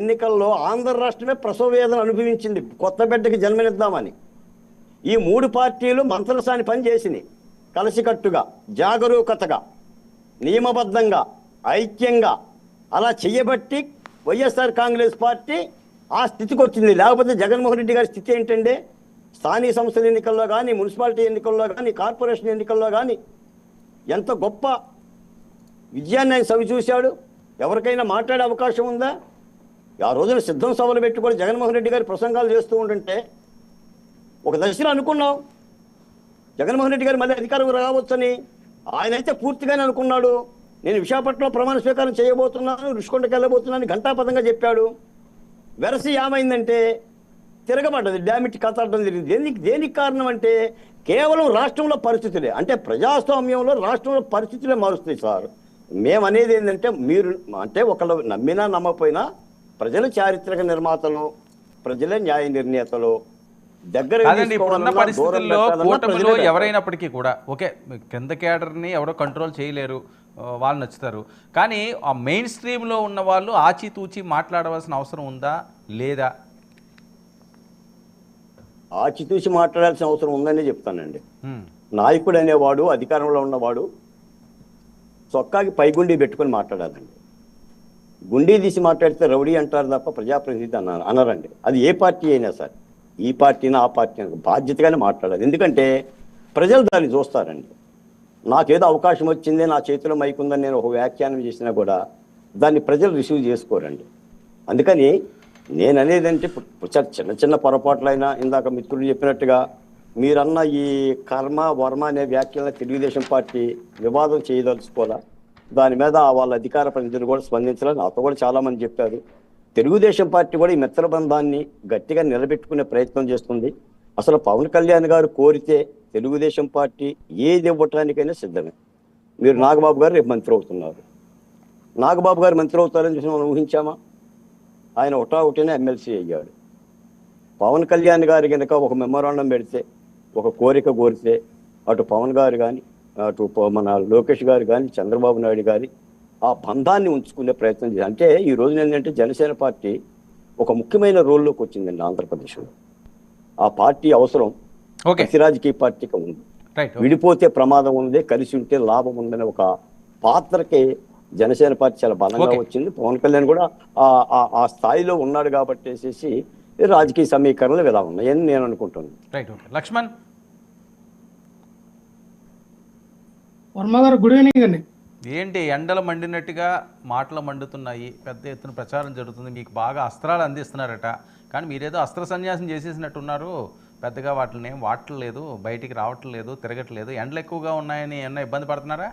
ఎన్నికల్లో ఆంధ్ర రాష్ట్రమే ప్రసవ వేదన అనుభవించింది కొత్త బిడ్డకి జన్మనిద్దామని. ఈ మూడు పార్టీలు మంత్రసాని పని చేసినాయి. కలిసికట్టుగా, జాగరూకతగా, నియమబద్ధంగా, ఐక్యంగా అలా చెయ్యబట్టి వైఎస్ఆర్ కాంగ్రెస్ పార్టీ ఆ స్థితికి వచ్చింది. లేకపోతే జగన్మోహన్ రెడ్డి గారి స్థితి ఏంటంటే స్థానిక సంస్థల ఎన్నికల్లో కానీ, మున్సిపాలిటీ ఎన్నికల్లో కానీ, కార్పొరేషన్ ఎన్నికల్లో కానీ ఎంత గొప్ప విజయాన్ని ఆయన సవి చూశాడు. ఎవరికైనా మాట్లాడే అవకాశం ఉందా? ఆ రోజున సిద్ధం సభలు పెట్టుకొని జగన్మోహన్ రెడ్డి గారి ప్రసంగాలు చేస్తూ ఉంటుంటే ఒక దశలో అనుకున్నాం జగన్మోహన్ రెడ్డి గారు మళ్ళీ అధికారం రావచ్చని. ఆయన అయితే పూర్తిగానే అనుకున్నాడు. నేను విశాఖపట్నంలో ప్రమాణ స్వీకారం చేయబోతున్నాను, రుషికొండకి వెళ్ళబోతున్నాను ఘంటాపథంగా చెప్పాడు. వెరసి ఏమైందంటే తిరగబడ్డది, డామిట్ కథడం జరిగింది. దేనికి కారణం అంటే కేవలం రాష్ట్రంలో పరిస్థితులే, అంటే ప్రజాస్వామ్యంలో రాష్ట్రంలో పరిస్థితులే మారుస్తాయి సార్. మేము అనేది ఏంటంటే మీరు అంటే ఒకళ్ళు నమ్మినా నమ్మకపోయినా ప్రజల చారిత్రక నిర్మాతలు, ప్రజలే న్యాయ నిర్ణేతలు. కాదండి, ఇప్పుడున్న పరిస్థితుల్లో కూటమిలో ఎవరైనప్పటికీ కూడా ఓకే, కింద కేడర్ని ఎవరో కంట్రోల్ చేయలేరు, వాళ్ళు నచ్చుతారు. కానీ ఆ మెయిన్ స్ట్రీమ్లో ఉన్న వాళ్ళు ఆచితూచి మాట్లాడవలసిన అవసరం ఉందా లేదా? ఆచితూచి మాట్లాడాల్సిన అవసరం ఉందని చెప్తానండి. నాయకుడు అనేవాడు, అధికారంలో ఉన్నవాడు చొక్కాకి పైగుండి పెట్టుకొని మాట్లాడాలండి. గుండీ తీసి మాట్లాడితే రౌడీ అంటారు తప్ప ప్రజాప్రతినిధి అనరండి. అది ఏ పార్టీ అయినా సరే, ఈ పార్టీనా ఆ పార్టీ బాధ్యతగానే మాట్లాడాలి. ఎందుకంటే ప్రజలు దాన్ని చూస్తారండి. నాకేదో అవకాశం వచ్చింది, నా చేతిలో మైక్ ఉందని నేను ఒక వ్యాఖ్యానం చేసినా కూడా దాన్ని ప్రజలు రిసీవ్ చేసుకోరండి. అందుకని నేను అనేదంటే చిన్న చిన్న పొరపాట్లైనా ఇందాక మిత్రులు చెప్పినట్టుగా మీరన్న ఈ కర్మ వర్మ అనే వ్యాఖ్యలను తెలుగుదేశం పార్టీ వివాదం చేయదలుచుకోవాలా, దాని మీద వాళ్ళ అధికార ప్రతినిధులు కూడా స్పందించాలని నాతో కూడా చాలామంది చెప్పారు. తెలుగుదేశం పార్టీ కూడా ఈ మిత్రబంధాన్ని గట్టిగా నిలబెట్టుకునే ప్రయత్నం చేస్తుంది. అసలు పవన్ కళ్యాణ్ గారు కోరితే తెలుగుదేశం పార్టీ ఏది ఇవ్వటానికైనా సిద్ధమే. మీరు నాగబాబు గారు రేపు మంత్రి అవుతున్నారు, నాగబాబు గారు మంత్రి అవుతారని చూసి మనం ఊహించామా? ఆయన ఒకటేనే ఎమ్మెల్సీ అయ్యాడు. పవన్ కళ్యాణ్ గారు కనుక ఒక మెమోరాండం పెడితే, ఒక కోరిక కోరితే అటు పవన్ గారు కానీ, అటు మన లోకేష్ గారు కానీ, చంద్రబాబు నాయుడు గారి ఆ బంధాన్ని ఉంచుకునే ప్రయత్నం చేయాలి. అంటే ఈ రోజున ఏంటంటే జనసేన పార్టీ ఒక ముఖ్యమైన రోల్లోకి వచ్చిందండి ఆంధ్రప్రదేశ్లో. ఆ పార్టీ అవసరం ప్రతి రాజకీయ పార్టీకి ఉంది. విడిపోతే ప్రమాదం ఉంది, కలిసి ఉంటే లాభం ఉందనే ఒక పాత్రకి జనసేన పార్టీ చాలా బలంగా వచ్చింది. పవన్ కళ్యాణ్ కూడా ఆ స్థాయిలో ఉన్నాడు కాబట్టి రాజకీయ సమీకరణలు ఇలా ఉన్నాయని నేను అనుకుంటున్నాను. లక్ష్మణ్ వర్మ గారు, గుడ్ ఈవినింగ్ అండి. ఏంటి ఎండలు మండినట్టుగా మాటలు మండుతున్నాయి, పెద్ద ఎత్తున ప్రచారం జరుగుతుంది, మీకు బాగా అస్త్రాలు అందిస్తున్నారట, కానీ మీరేదో అస్త్ర సన్యాసం చేసేసినట్టున్నారు. పెద్దగా వాటిని ఏం వాడట్లేదు, బయటికి రావట్లేదు, తిరగట్లేదు, ఎండలు ఎక్కువగా ఉన్నాయని ఏమన్నా ఇబ్బంది పడుతున్నారా?